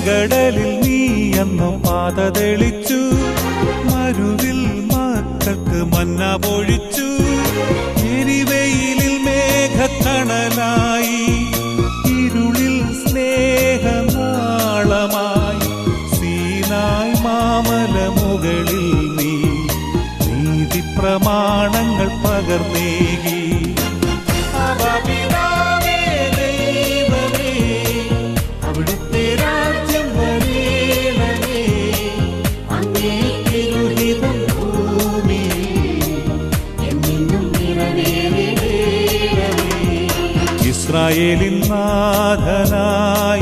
ചെങ്കടലിൽ നീ അന്നു പാത തെളിച്ചു, മരുവിൽ മക്കൾക്ക് മന്ന പൊഴിച്ചു. എരിവെയിലിൽ മേഘത്തണലായി, ഇരുളിൽ സ്നേഹനാളമായി. സീനായ് മാമലമുകളിൽ നീ നീതി പ്രമാണങ്ങൾ പകർന്നേകി. ഇസ്രായേലിൻ നാഥനായ